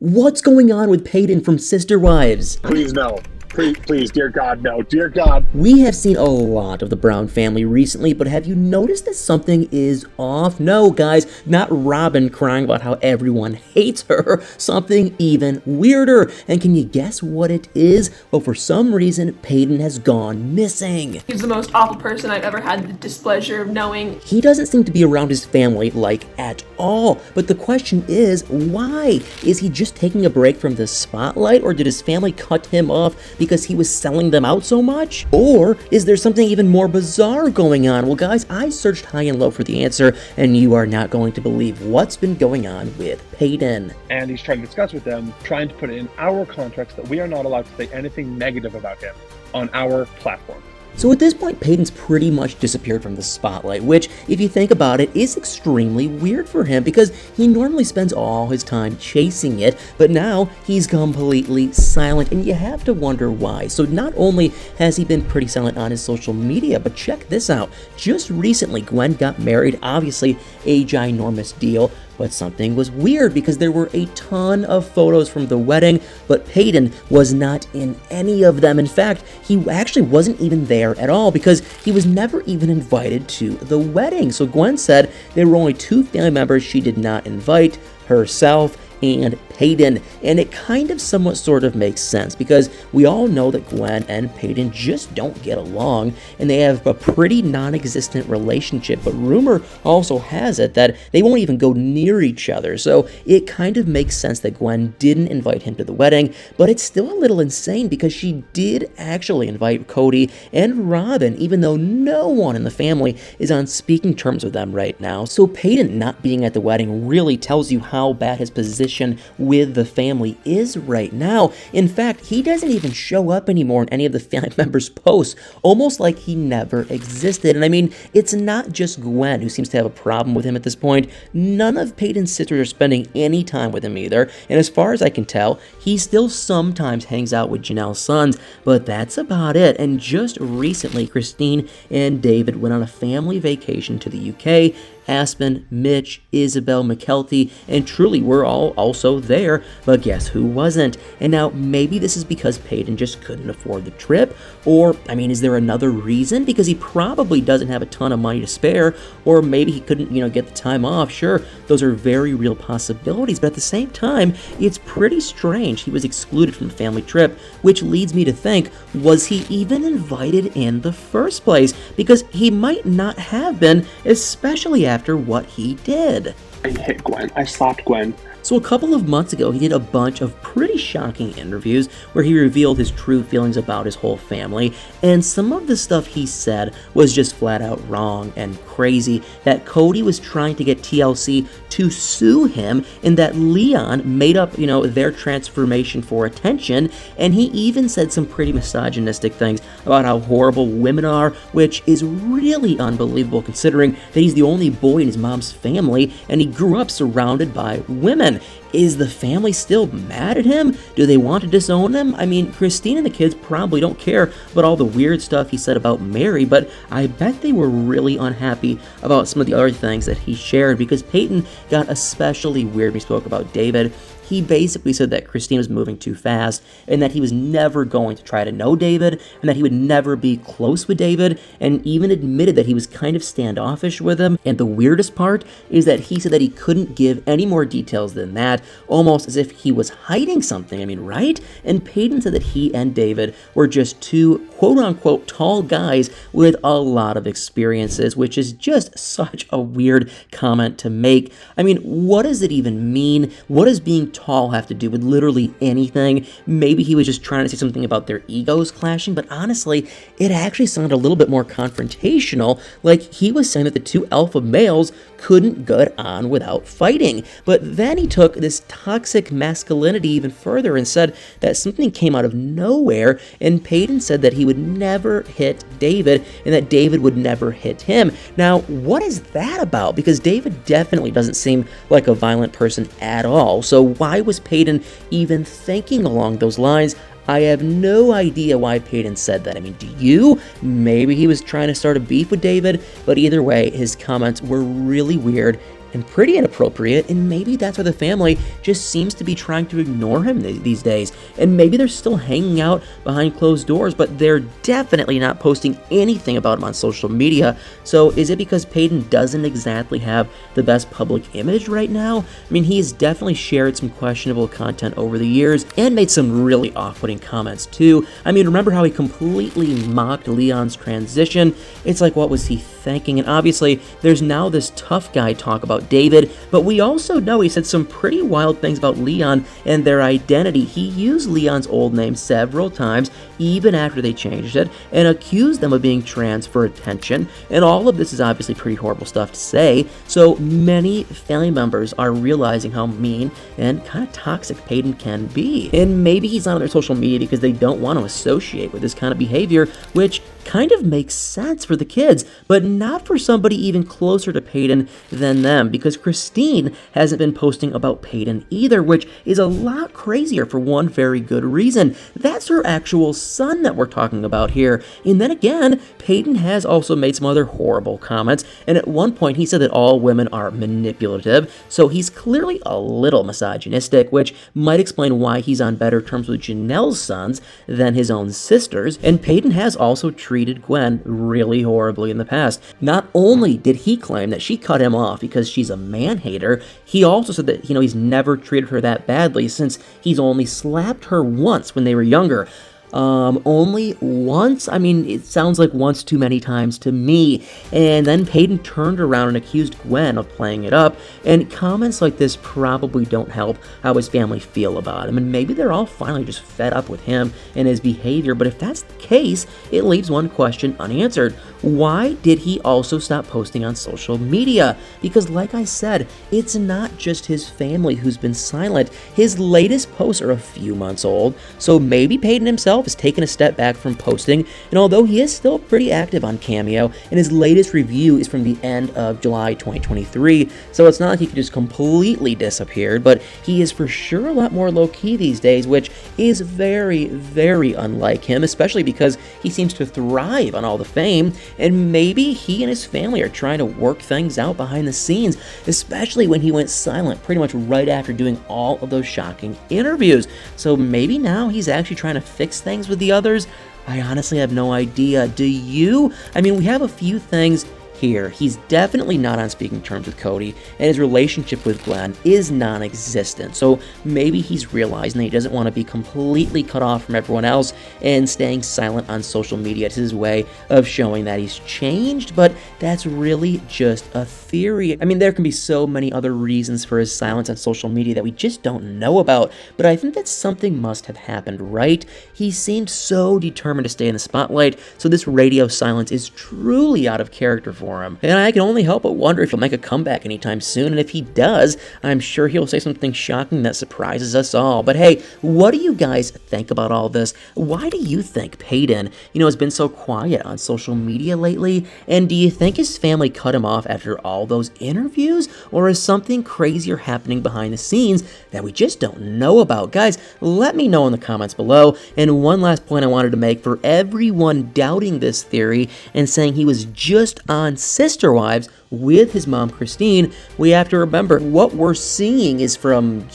What's going on with Paedon from Sister Wives? Please no. Please, dear God, no. Dear God. We have seen a lot of the Brown family recently, but have you noticed that something is off? No, guys, not Robin crying about how everyone hates her. Something even weirder. And can you guess what it is? Well, for some reason, Paedon has gone missing. He's the most awful person I've ever had the displeasure of knowing. He doesn't seem to be around his family, like, at all. But the question is, why? Is he just taking a break from the spotlight, or did his family cut him off because he was selling them out so much? Or is there something even more bizarre going on? Well, guys, I searched high and low for the answer, and you are not going to believe what's been going on with Paedon. And he's trying to discuss with them, trying to put it in our contracts that we are not allowed to say anything negative about him on our platform. So at this point, Paedon's pretty much disappeared from the spotlight, which, if you think about it, is extremely weird for him because he normally spends all his time chasing it, but now he's completely silent, and you have to wonder why. So not only has he been pretty silent on his social media, but check this out. Just recently, Gwen got married, obviously a ginormous deal, but something was weird because there were a ton of photos from the wedding, but Paedon was not in any of them. In fact, he actually wasn't even there at all because he was never even invited to the wedding. So Gwen said there were only 2 family members she did not invite, herself and Paedon, and it kind of somewhat sort of makes sense because we all know that Gwen and Paedon just don't get along, and they have a pretty non-existent relationship, but rumor also has it that they won't even go near each other, so it kind of makes sense that Gwen didn't invite him to the wedding, but it's still a little insane because she did actually invite Cody and Robin, even though no one in the family is on speaking terms with them right now. So Paedon not being at the wedding really tells you how bad his position with the family is right now. In fact, he doesn't even show up anymore in any of the family members' posts, almost like he never existed. And I mean, it's not just Gwen who seems to have a problem with him at this point. None of Paedon's sisters are spending any time with him either, and as far as I can tell, he still sometimes hangs out with Janelle's sons, but that's about it. And just recently, Christine and David went on a family vacation to the UK. Aspen, Mitch, Isabel, McKelty, and Truly were all also there, but guess who wasn't? And now maybe this is because Paedon just couldn't afford the trip, or, I mean, is there another reason? Because he probably doesn't have a ton of money to spare, or maybe he couldn't, get the time off. Sure, those are very real possibilities, but at the same time, it's pretty strange he was excluded from the family trip, which leads me to think, was he even invited in the first place? Because he might not have been, especially after what he did. I hit Gwen. I slapped Gwen. So a couple of months ago, he did a bunch of pretty shocking interviews where he revealed his true feelings about his whole family, and some of the stuff he said was just flat out wrong and crazy, that Cody was trying to get TLC to sue him, and that Leon made up, their transformation for attention, and he even said some pretty misogynistic things about how horrible women are, which is really unbelievable considering that he's the only boy in his mom's family, and he grew up surrounded by women. Is the family still mad at him? Do they want to disown him? I mean, Christine and the kids probably don't care about all the weird stuff he said about Mary, but I bet they were really unhappy about some of the other things that he shared because Paedon got especially weird when he spoke about David. He basically said that Christine was moving too fast and that he was never going to try to know David and that he would never be close with David, and even admitted that he was kind of standoffish with him. And the weirdest part is that he said that he couldn't give any more details than that, almost as if he was hiding something. I mean, right? And Paedon said that he and David were just 2 quote-unquote tall guys with a lot of experiences, which is just such a weird comment to make. I mean, what does it even mean? What does being tall have to do with literally anything? Maybe he was just trying to say something about their egos clashing, but honestly, it actually sounded a little bit more confrontational, like he was saying that the 2 alpha males couldn't get on without fighting. But then he took this toxic masculinity even further and said that something came out of nowhere, and Paedon said that he would never hit David and that David would never hit him. Now, what is that about? Because David definitely doesn't seem like a violent person at all, so why was Paedon even thinking along those lines? I have no idea why Paedon said that. I mean, do you? Maybe he was trying to start a beef with David, but either way, his comments were really weird and pretty inappropriate, and maybe that's why the family just seems to be trying to ignore him these days. And maybe they're still hanging out behind closed doors, but they're definitely not posting anything about him on social media. So is it because Paedon doesn't exactly have the best public image right now? I mean, he has definitely shared some questionable content over the years and made some really off-putting comments too. I mean, remember how he completely mocked Leon's transition? It's like, what was he thinking? And obviously, there's now this tough guy talk about David, but we also know he said some pretty wild things about Leon and their identity. He used Leon's old name several times, even after they changed it, and accused them of being trans for attention. And all of this is obviously pretty horrible stuff to say, so many family members are realizing how mean and kind of toxic Paedon can be. And maybe he's not on their social media because they don't want to associate with this kind of behavior, which kind of makes sense for the kids, but not for somebody even closer to Paedon than them, because Christine hasn't been posting about Paedon either, which is a lot crazier for one very good reason. That's her actual son that we're talking about here. And then again, Paedon has also made some other horrible comments, and at one point he said that all women are manipulative, so he's clearly a little misogynistic, which might explain why he's on better terms with Janelle's sons than his own sisters. And Paedon has also treated Gwen really horribly in the past. Not only did he claim that she cut him off because she's a man-hater, he also said that, he's never treated her that badly since he's only slapped her once when they were younger. Only once? I mean, it sounds like once too many times to me. And then Paedon turned around and accused Gwen of playing it up, and comments like this probably don't help how his family feel about him, and maybe they're all finally just fed up with him and his behavior. But if that's the case, it leaves one question unanswered. Why did he also stop posting on social media? Because like I said, it's not just his family who's been silent. His latest posts are a few months old, so maybe Paedon himself has taken a step back from posting, and although he is still pretty active on Cameo, and his latest review is from the end of July 2023, so it's not like he could just completely disappear, but he is for sure a lot more low-key these days, which is very, very unlike him, especially because he seems to thrive on all the fame, and maybe he and his family are trying to work things out behind the scenes, especially when he went silent pretty much right after doing all of those shocking interviews. So maybe now he's actually trying to fix things with the others. I honestly have no idea. Do you? I mean, we have a few things here. He's definitely not on speaking terms with Cody, and his relationship with Glenn is non-existent. So maybe he's realizing that he doesn't want to be completely cut off from everyone else, and staying silent on social media is his way of showing that he's changed, but that's really just a theory. I mean, there can be so many other reasons for his silence on social media that we just don't know about, but I think that something must have happened, right? He seemed so determined to stay in the spotlight, so this radio silence is truly out of character for him. And I can only help but wonder if he'll make a comeback anytime soon, and if he does, I'm sure he'll say something shocking that surprises us all. But hey, what do you guys think about all this? Why do you think Paedon, has been so quiet on social media lately? And do you think his family cut him off after all those interviews? Or is something crazier happening behind the scenes that we just don't know about? Guys, let me know in the comments below. And one last point I wanted to make for everyone doubting this theory and saying he was just on Sister Wives with his mom Christine, we have to remember what we're seeing is from,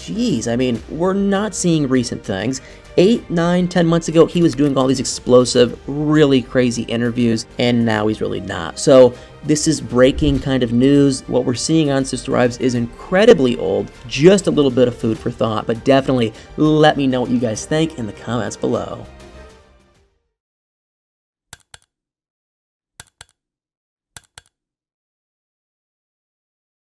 we're not seeing recent things. 8, 9, 10 months ago, he was doing all these explosive, really crazy interviews, and now he's really not. So this is breaking kind of news. What we're seeing on Sister Wives is incredibly old. Just a little bit of food for thought, but definitely let me know what you guys think in the comments below.